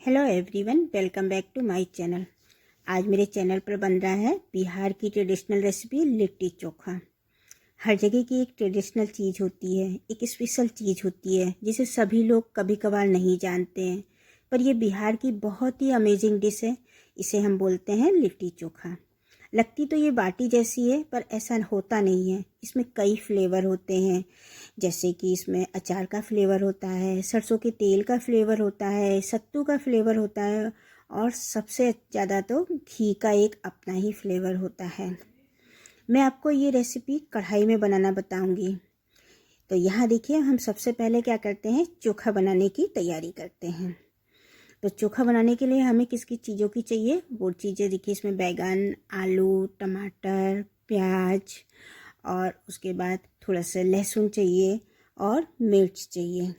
Hello everyone, welcome back to my channel. आज मेरे channel पर बन रहा है बिहार की ट्रेडिशनल रेसिपी लिट्टी चोखा। हर जगह की एक ट्रेडिशनल चीज़ होती है, एक स्पेशल चीज़ होती है जिसे सभी लोग कभी कभार नहीं जानते हैं, पर ये बिहार की बहुत ही अमेजिंग डिश है। इसे हम बोलते हैं लिट्टी चोखा। लगती तो ये बाटी जैसी है, पर ऐसा होता नहीं है। इसमें कई फ्लेवर होते हैं, जैसे कि इसमें अचार का फ्लेवर होता है, सरसों के तेल का फ्लेवर होता है, सत्तू का फ्लेवर होता है, और सबसे ज़्यादा तो घी का एक अपना ही फ्लेवर होता है। मैं आपको ये रेसिपी कढ़ाई में बनाना बताऊंगी। तो यहाँ देखिए, हम सबसे पहले क्या करते हैं, चोखा बनाने की तैयारी करते हैं। तो चोखा बनाने के लिए हमें किस किस चीज़ों की चाहिए वो चीज़ें देखिए। इसमें बैगन, आलू, टमाटर, प्याज, और उसके बाद थोड़ा सा लहसुन चाहिए और मिर्च चाहिए।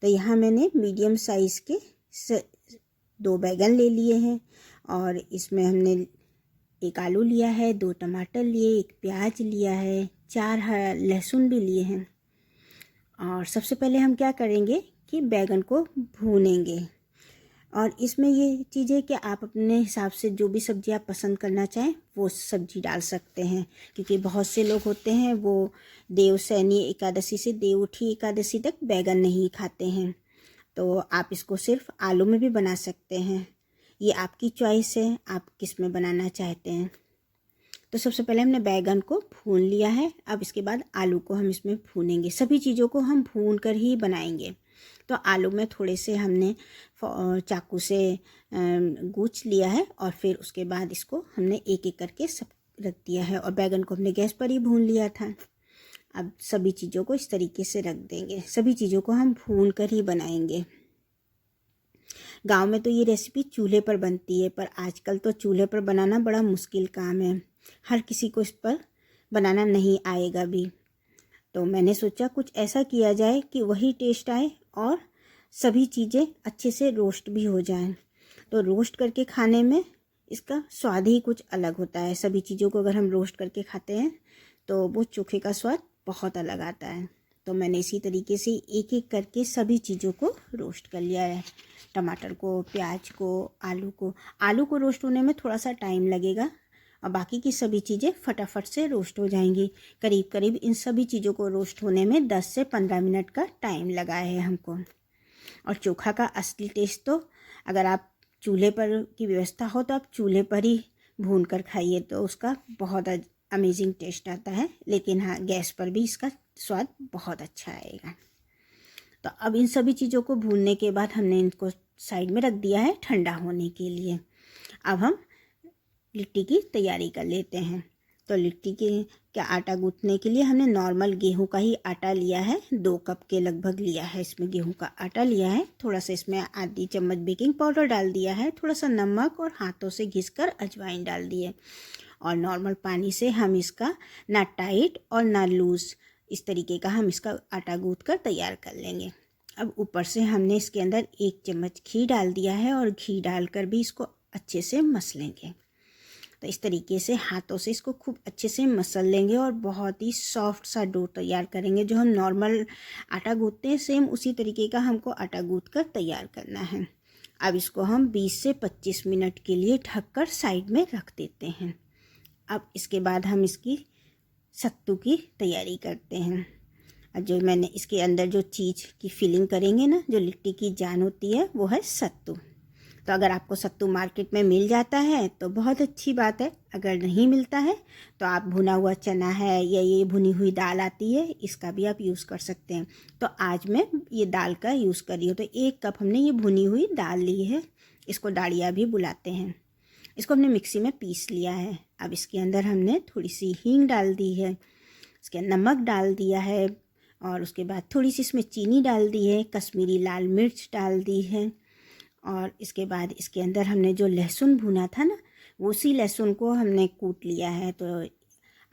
तो यहाँ मैंने मीडियम साइज़ के 2 बैगन ले लिए हैं, और इसमें हमने 1 आलू लिया है, 2 टमाटर लिए, 1 प्याज लिया है, 4 लहसुन भी लिए हैं। और सबसे पहले हम क्या करेंगे कि बैगन को भूनेंगे। और इसमें ये चीज़ है कि आप अपने हिसाब से जो भी सब्ज़ी आप पसंद करना चाहें वो सब्ज़ी डाल सकते हैं, क्योंकि बहुत से लोग होते हैं वो देवशयनी एकादशी से देवउठी एकादशी तक बैगन नहीं खाते हैं। तो आप इसको सिर्फ आलू में भी बना सकते हैं। ये आपकी चॉइस है, आप किस में बनाना चाहते हैं। तो सबसे पहले हमने बैगन को भून लिया है। अब इसके बाद आलू को हम इसमें भूनेंगे। सभी चीज़ों को हम भून कर ही बनाएंगे। तो आलू में थोड़े से हमने चाकू से गूँच लिया है, और फिर उसके बाद इसको हमने एक एक करके सब रख दिया है, और बैगन को हमने गैस पर ही भून लिया था। अब सभी चीज़ों को इस तरीके से रख देंगे। सभी चीज़ों को हम भून कर ही बनाएंगे। गांव में तो ये रेसिपी चूल्हे पर बनती है, पर आजकल तो चूल्हे पर बनाना बड़ा मुश्किल काम है। हर किसी को इस पर बनाना नहीं आएगा भी। तो मैंने सोचा कुछ ऐसा किया जाए कि वही टेस्ट आए और सभी चीज़ें अच्छे से रोस्ट भी हो जाएं। तो रोस्ट करके खाने में इसका स्वाद ही कुछ अलग होता है। सभी चीज़ों को अगर हम रोस्ट करके खाते हैं तो वो चोखे का स्वाद बहुत अलग आता है। तो मैंने इसी तरीके से एक एक करके सभी चीज़ों को रोस्ट कर लिया है। टमाटर को, प्याज को, आलू को रोस्ट होने में थोड़ा सा टाइम लगेगा, और बाकी की सभी चीज़ें फटाफट से रोस्ट हो जाएंगी। करीब करीब इन सभी चीज़ों को रोस्ट होने में 10 से 15 मिनट का टाइम लगा है हमको। और चोखा का असली टेस्ट तो अगर आप चूल्हे पर की व्यवस्था हो तो आप चूल्हे पर ही भून कर खाइए, तो उसका बहुत अमेजिंग टेस्ट आता है। लेकिन हाँ, गैस पर भी इसका स्वाद बहुत अच्छा आएगा। तो अब इन सभी चीज़ों को भूनने के बाद हमने इनको साइड में रख दिया है ठंडा होने के लिए। अब हम लिट्टी की तैयारी कर लेते हैं। तो लिट्टी के आटा गूँथने के लिए हमने नॉर्मल गेहूं का ही आटा लिया है। 2 कप के लगभग लिया है, इसमें गेहूं का आटा लिया है। थोड़ा सा इसमें आधी चम्मच बेकिंग पाउडर डाल दिया है, थोड़ा सा नमक, और हाथों से घिसकर अजवाइन डाल दी है। और नॉर्मल पानी से हम इसका ना टाइट और ना लूज़, इस तरीके का हम इसका आटा गूँथ कर तैयार कर लेंगे। अब ऊपर से हमने इसके अंदर 1 चम्मच घी डाल दिया है, और घी डालकर भी इसको अच्छे से मस लेंगे। तो इस तरीके से हाथों से इसको खूब अच्छे से मसल लेंगे, और बहुत ही सॉफ्ट सा डो तैयार करेंगे। जो हम नॉर्मल आटा गूँथते हैं सेम उसी तरीके का हमको आटा गूँथ कर तैयार करना है। अब इसको हम 20 से 25 मिनट के लिए ढककर साइड में रख देते हैं। अब इसके बाद हम इसकी सत्तू की तैयारी करते हैं। जो मैंने इसके अंदर जो चीज़ की फिलिंग करेंगे ना, जो लिट्टी की जान होती है, वो है सत्तू। तो अगर आपको सत्तू मार्केट में मिल जाता है तो बहुत अच्छी बात है। अगर नहीं मिलता है तो आप भुना हुआ चना है या ये भुनी हुई दाल आती है, इसका भी आप यूज़ कर सकते हैं। तो आज मैं ये दाल का यूज़ कर रही हूँ। तो 1 कप हमने ये भुनी हुई दाल ली है, इसको दाड़िया भी बुलाते हैं। इसको हमने मिक्सी में पीस लिया है। अब इसके अंदर हमने थोड़ी सी हींग डाल दी है, इसके नमक डाल दिया है, और उसके बाद थोड़ी सी इसमें चीनी डाल दी है, कश्मीरी लाल मिर्च डाल दी है। और इसके बाद इसके अंदर हमने जो लहसुन भुना था ना, उसी लहसुन को हमने कूट लिया है। तो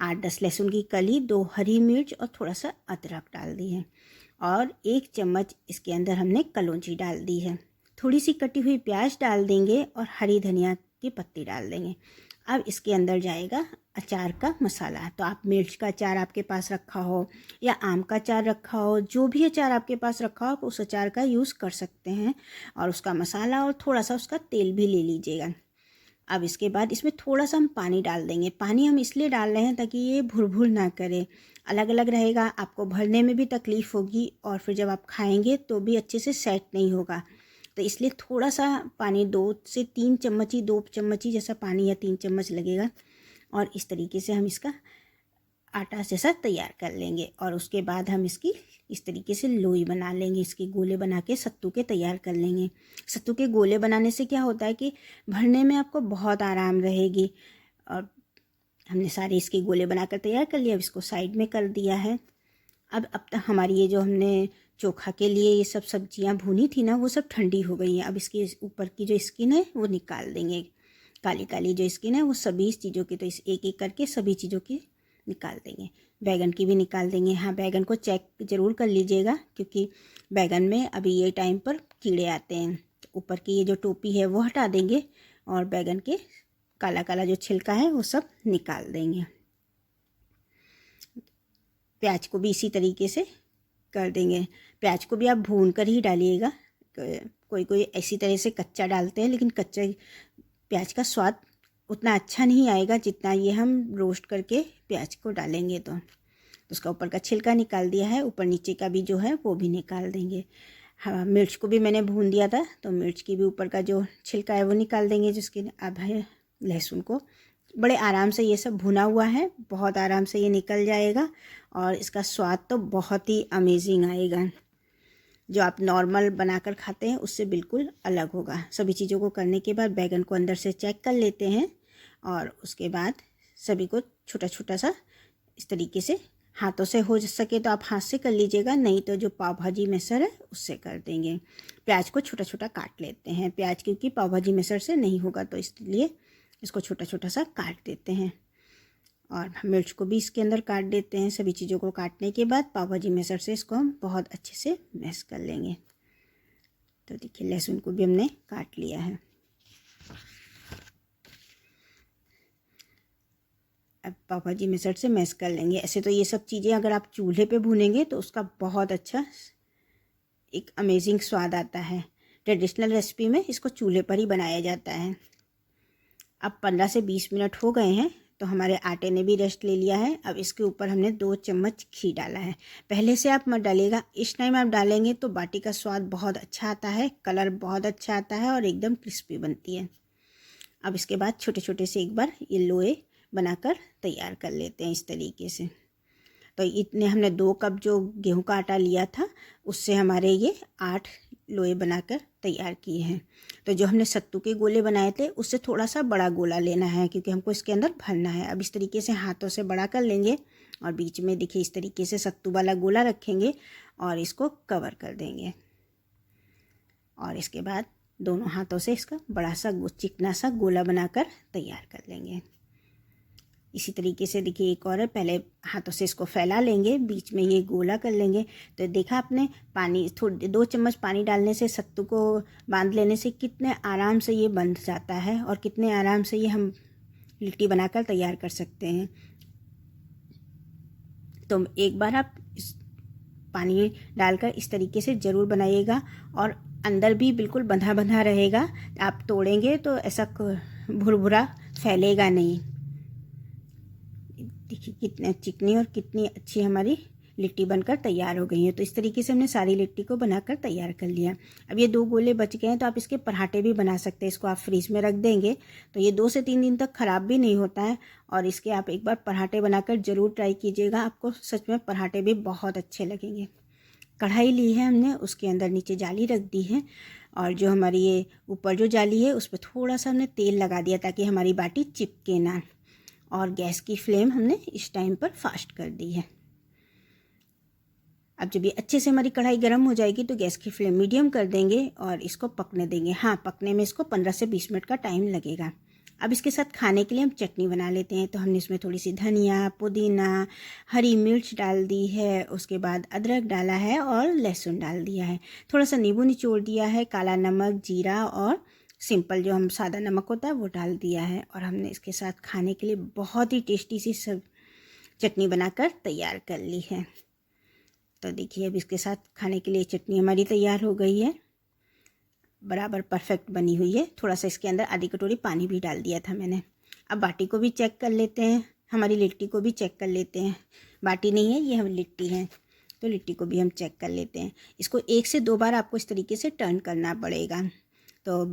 8-10 लहसुन की कली, 2 हरी मिर्च और थोड़ा सा अदरक डाल दी है, और 1 चम्मच इसके अंदर हमने कलौंजी डाल दी है। थोड़ी सी कटी हुई प्याज डाल देंगे, और हरी धनिया की पत्ती डाल देंगे। अब इसके अंदर जाएगा अचार का मसाला। तो आप मिर्च का अचार आपके पास रखा हो या आम का अचार रखा हो, जो भी अचार आपके पास रखा हो आप उस अचार का यूज़ कर सकते हैं। और उसका मसाला और थोड़ा सा उसका तेल भी ले लीजिएगा। अब इसके बाद इसमें थोड़ा सा हम पानी डाल देंगे। पानी हम इसलिए डाल रहे हैं ताकि ये भुर ना करे, अलग अलग रहेगा, आपको भरने में भी तकलीफ़ होगी और फिर जब आप खाएंगे तो भी अच्छे से सेट नहीं होगा। तो इसलिए थोड़ा सा पानी 2 से 3 चम्मच ही, 2 चम्मच ही जैसा पानी या 3 चम्मच लगेगा। और इस तरीके से हम इसका आटा जैसा तैयार कर लेंगे। और उसके बाद हम इसकी इस तरीके से लोई बना लेंगे, इसके गोले बना के सत्तू के तैयार कर लेंगे। सत्तू के गोले बनाने से क्या होता है कि भरने में आपको बहुत आराम रहेगी। और हमने सारे इसके गोले बनाकर तैयार कर लिया। अब इसको साइड में कर दिया है। अब तक हमारी ये जो हमने चोखा के लिए ये सब सब्जियां भूनी थी ना, वो सब ठंडी हो गई हैं। अब इसके ऊपर की जो स्किन है वो निकाल देंगे। काली काली जो स्किन है वो सभी चीज़ों की, तो इस एक एक करके सभी चीज़ों की निकाल देंगे। बैगन की भी निकाल देंगे। हाँ, बैगन को चेक ज़रूर कर लीजिएगा क्योंकि बैगन में अभी ये टाइम पर कीड़े आते हैं। ऊपर की ये जो टोपी है वो हटा देंगे और बैगन के काला काला जो छिलका है वो सब निकाल देंगे। प्याज को भी इसी तरीके से कर देंगे। प्याज को भी आप भून कर ही डालिएगा। कोई कोई ऐसी तरह से कच्चा डालते हैं, लेकिन कच्चा प्याज का स्वाद उतना अच्छा नहीं आएगा जितना ये हम रोस्ट करके प्याज को डालेंगे। तो उसका ऊपर का छिलका निकाल दिया है, ऊपर नीचे का भी जो है वो भी निकाल देंगे। हाँ, मिर्च को भी मैंने भून दिया था, तो मिर्च की भी ऊपर का जो छिलका है वो निकाल देंगे। जिसके अब है लहसुन को बड़े आराम से, ये सब भुना हुआ है, बहुत आराम से ये निकल जाएगा और इसका स्वाद तो बहुत ही अमेजिंग आएगा। जो आप नॉर्मल बनाकर खाते हैं उससे बिल्कुल अलग होगा। सभी चीज़ों को करने के बाद बैगन को अंदर से चेक कर लेते हैं और उसके बाद सभी को छोटा छोटा सा इस तरीके से हाथों से, हो सके तो आप हाथ से कर लीजिएगा, नहीं तो जो पाव भाजी मैसर है उससे कर देंगे। प्याज को छोटा छोटा काट लेते हैं। प्याज क्योंकि पाव भाजी मैसर से नहीं होगा तो इसलिए इसको छोटा छोटा सा काट देते हैं। और मिर्च को भी इसके अंदर काट देते हैं। सभी चीज़ों को काटने के बाद पाव भाजी मैसर से इसको हम बहुत अच्छे से मैश कर लेंगे। तो देखिए लहसुन को भी हमने काट लिया है। अब पाव भाजी मैसर से मैश कर लेंगे। ऐसे तो ये सब चीज़ें अगर आप चूल्हे पे भूनेंगे तो उसका बहुत अच्छा एक अमेजिंग स्वाद आता है। ट्रेडिशनल रेसिपी में इसको चूल्हे पर ही बनाया जाता है। अब 15 से 20 मिनट हो गए हैं तो हमारे आटे ने भी रेस्ट ले लिया है। अब इसके ऊपर हमने 2 चम्मच घी डाला है। पहले से आप मत डालिएगा, इस टाइम आप डालेंगे तो बाटी का स्वाद बहुत अच्छा आता है, कलर बहुत अच्छा आता है और एकदम क्रिस्पी बनती है। अब इसके बाद छोटे छोटे से एक बार ये लोए बनाकर तैयार कर लेते हैं इस तरीके से। तो इतने हमने 2 कप जो गेहूं का आटा लिया था उससे हमारे ये 8 लोए बनाकर तैयार किए हैं। तो जो हमने सत्तू के गोले बनाए थे उससे थोड़ा सा बड़ा गोला लेना है क्योंकि हमको इसके अंदर भरना है। अब इस तरीके से हाथों से बड़ा कर लेंगे और बीच में देखिए इस तरीके से सत्तू वाला गोला रखेंगे और इसको कवर कर देंगे। और इसके बाद दोनों हाथों से इसका बड़ा सा चिकना सा गोला बनाकर तैयार कर लेंगे। इसी तरीके से देखिए एक और है, पहले हाथों से इसको फैला लेंगे, बीच में ये गोला कर लेंगे। तो देखा आपने, पानी 2 चम्मच पानी डालने से, सत्तू को बांध लेने से कितने आराम से ये बंध जाता है और कितने आराम से ये हम लिट्टी बनाकर तैयार कर सकते हैं। तो एक बार आप इस पानी डालकर इस तरीके से ज़रूर बनाइएगा और अंदर भी बिल्कुल बंधा बंधा रहेगा। आप तोड़ेंगे तो ऐसा भुरभुरा फैलेगा नहीं। देखिए कितनी चिकनी और कितनी अच्छी हमारी लिट्टी बनकर तैयार हो गई है। तो इस तरीके से हमने सारी लिट्टी को बनाकर तैयार कर लिया। अब ये 2 गोले बच गए हैं तो आप इसके पराठे भी बना सकते हैं। इसको आप फ्रीज में रख देंगे तो ये 2 से 3 दिन तक ख़राब भी नहीं होता है। और इसके आप एक बार पराठे बनाकर ज़रूर ट्राई कीजिएगा, आपको सच में पराठे भी बहुत अच्छे लगेंगे। कढ़ाई ली है हमने, उसके अंदर नीचे जाली रख दी है और जो हमारी ये ऊपर जो जाली है उस पर थोड़ा सा हमने तेल लगा दिया ताकि हमारी बाटी चिपके ना। और गैस की फ्लेम हमने इस टाइम पर फास्ट कर दी है। अब जब ये अच्छे से हमारी कढ़ाई गर्म हो जाएगी तो गैस की फ्लेम मीडियम कर देंगे और इसको पकने देंगे। हाँ, पकने में इसको 15 से 20 मिनट का टाइम लगेगा। अब इसके साथ खाने के लिए हम चटनी बना लेते हैं। तो हमने इसमें थोड़ी सी धनिया, पुदीना, हरी मिर्च डाल दी है, उसके बाद अदरक डाला है और लहसुन डाल दिया है, थोड़ा सा नींबू निचोड़ दिया है, काला नमक, जीरा और सिंपल जो हम सादा नमक होता है वो डाल दिया है। और हमने इसके साथ खाने के लिए बहुत ही टेस्टी सी सब चटनी बनाकर तैयार कर ली है। तो देखिए अब इसके साथ खाने के लिए चटनी हमारी तैयार हो गई है, बराबर परफेक्ट बनी हुई है। थोड़ा सा इसके अंदर आधी कटोरी पानी भी डाल दिया था मैंने। अब बाटी को भी चेक कर लेते हैं, हमारी लिट्टी को भी चेक कर लेते हैं। बाटी नहीं है, ये हम लिट्टी है, तो लिट्टी को भी हम चेक कर लेते हैं। इसको 1 से 2 बार आपको इस तरीके से टर्न करना पड़ेगा। तो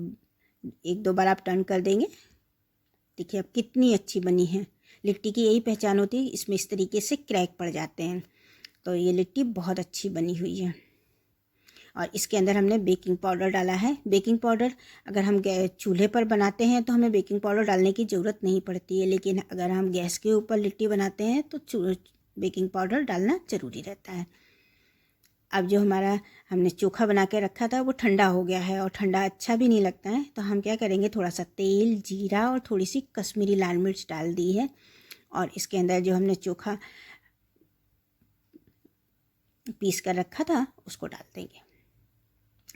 1-2 बार आप टर्न कर देंगे। देखिए अब कितनी अच्छी बनी है। लिट्टी की यही पहचान होती है, इसमें इस तरीके से क्रैक पड़ जाते हैं। तो ये लिट्टी बहुत अच्छी बनी हुई है। और इसके अंदर हमने बेकिंग पाउडर डाला है। बेकिंग पाउडर अगर हम चूल्हे पर बनाते हैं तो हमें बेकिंग पाउडर डालने की ज़रूरत नहीं पड़ती है, लेकिन अगर हम गैस के ऊपर लिट्टी बनाते हैं तो बेकिंग पाउडर डालना ज़रूरी रहता है। अब जो हमारा हमने चोखा बना के रखा था वो ठंडा हो गया है, और ठंडा अच्छा भी नहीं लगता है। तो हम क्या करेंगे, थोड़ा सा तेल, जीरा और थोड़ी सी कश्मीरी लाल मिर्च डाल दी है। और इसके अंदर जो हमने चोखा पीस कर रखा था उसको डाल देंगे।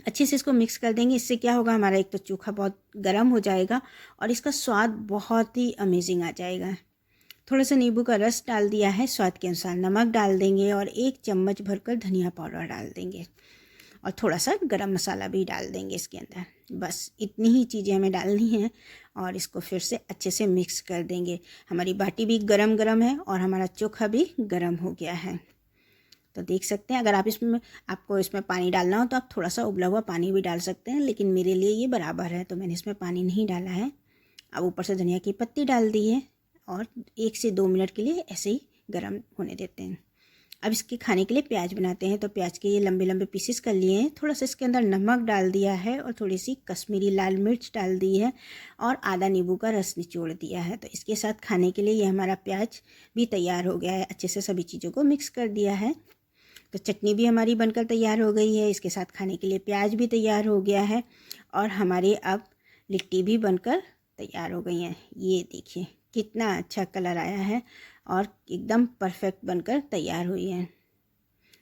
अच्छे से इसको मिक्स कर देंगे। इससे क्या होगा, हमारा एक तो चोखा बहुत गर्म हो जाएगा और इसका स्वाद बहुत ही अमेजिंग आ जाएगा। थोड़ा सा नींबू का रस डाल दिया है, स्वाद के अनुसार नमक डाल देंगे और 1 चम्मच भरकर धनिया पाउडर डाल देंगे और थोड़ा सा गरम मसाला भी डाल देंगे इसके अंदर। बस इतनी ही चीज़ें हमें डालनी हैं और इसको फिर से अच्छे से मिक्स कर देंगे। हमारी बाटी भी गरम गरम है और हमारा चोखा भी गरम हो गया है। तो देख सकते हैं, अगर आपको इसमें पानी डालना हो तो आप थोड़ा सा उबला हुआ पानी भी डाल सकते हैं, लेकिन मेरे लिए ये बराबर है तो मैंने इसमें पानी नहीं डाला है। अब ऊपर से धनिया की पत्ती डाल दी है और 1 से 2 मिनट के लिए ऐसे ही गर्म होने देते हैं। अब इसके खाने के लिए प्याज बनाते हैं। तो प्याज के ये लंबे लंबे पीसेस कर लिए हैं। थोड़ा सा इसके अंदर नमक डाल दिया है और थोड़ी सी कश्मीरी लाल मिर्च डाल दी है और आधा नींबू का रस निचोड़ दिया है। तो इसके साथ खाने के लिए ये हमारा प्याज भी तैयार हो गया है। अच्छे से सभी चीज़ों को मिक्स कर दिया है। तो चटनी भी हमारी बनकर तैयार हो गई है। इसके साथ खाने के लिए प्याज भी तैयार हो गया है और हमारी अब लिट्टी भी बनकर तैयार हो गई हैं। ये देखिए कितना अच्छा कलर आया है और एकदम परफेक्ट बनकर तैयार हुई है।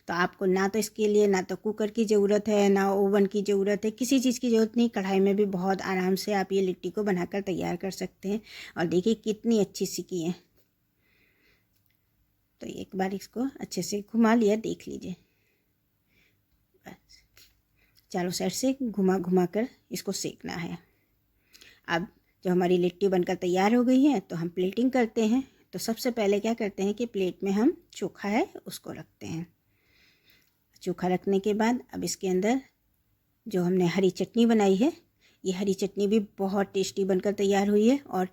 तो आपको ना तो इसके लिए ना तो कुकर की ज़रूरत है, ना ओवन की ज़रूरत है, किसी चीज़ की ज़रूरत नहीं। कढ़ाई में भी बहुत आराम से आप ये लिट्टी को बनाकर तैयार कर सकते हैं। और देखिए कितनी अच्छी सिकी है। तो एक बार इसको अच्छे से घुमा लिया, देख लीजिए। बस चारों साइड से घुमा घुमा कर इसको सेकना है। अब जब हमारी लिट्टी बनकर तैयार हो गई है तो हम प्लेटिंग करते हैं। तो सबसे पहले क्या करते हैं कि प्लेट में हम चोखा है उसको रखते हैं। चोखा रखने के बाद अब इसके अंदर जो हमने हरी चटनी बनाई है, ये हरी चटनी भी बहुत टेस्टी बनकर तैयार हुई है और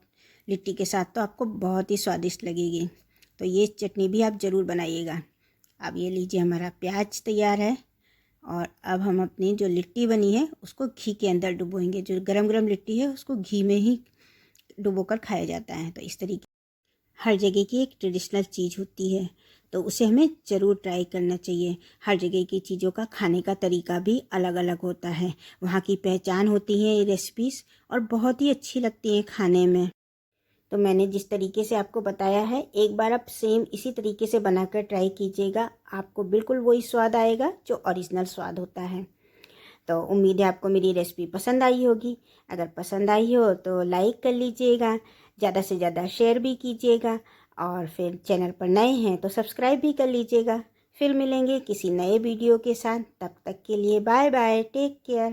लिट्टी के साथ तो आपको बहुत ही स्वादिष्ट लगेगी। तो ये चटनी भी आप ज़रूर बनाइएगा। अब ये लीजिए हमारा प्याज तैयार है और अब हम अपनी जो लिट्टी बनी है उसको घी के अंदर डुबोएंगे। जो गरम गरम लिट्टी है उसको घी में ही डुबोकर खाया जाता है। तो इस तरीके हर जगह की एक ट्रेडिशनल चीज़ होती है, तो उसे हमें ज़रूर ट्राई करना चाहिए। हर जगह की चीज़ों का खाने का तरीका भी अलग अलग होता है, वहाँ की पहचान होती है ये रेसिपीज़ और बहुत ही अच्छी लगती हैं खाने में। तो मैंने जिस तरीके से आपको बताया है, एक बार आप सेम इसी तरीके से बनाकर ट्राई कीजिएगा। आपको बिल्कुल वही स्वाद आएगा जो ओरिजिनल स्वाद होता है। तो उम्मीद है आपको मेरी रेसिपी पसंद आई होगी। अगर पसंद आई हो तो लाइक कर लीजिएगा, ज़्यादा से ज़्यादा शेयर भी कीजिएगा और फिर चैनल पर नए हैं तो सब्सक्राइब भी कर लीजिएगा। फिर मिलेंगे किसी नए वीडियो के साथ। तब तक के लिए बाय बाय, टेक केयर।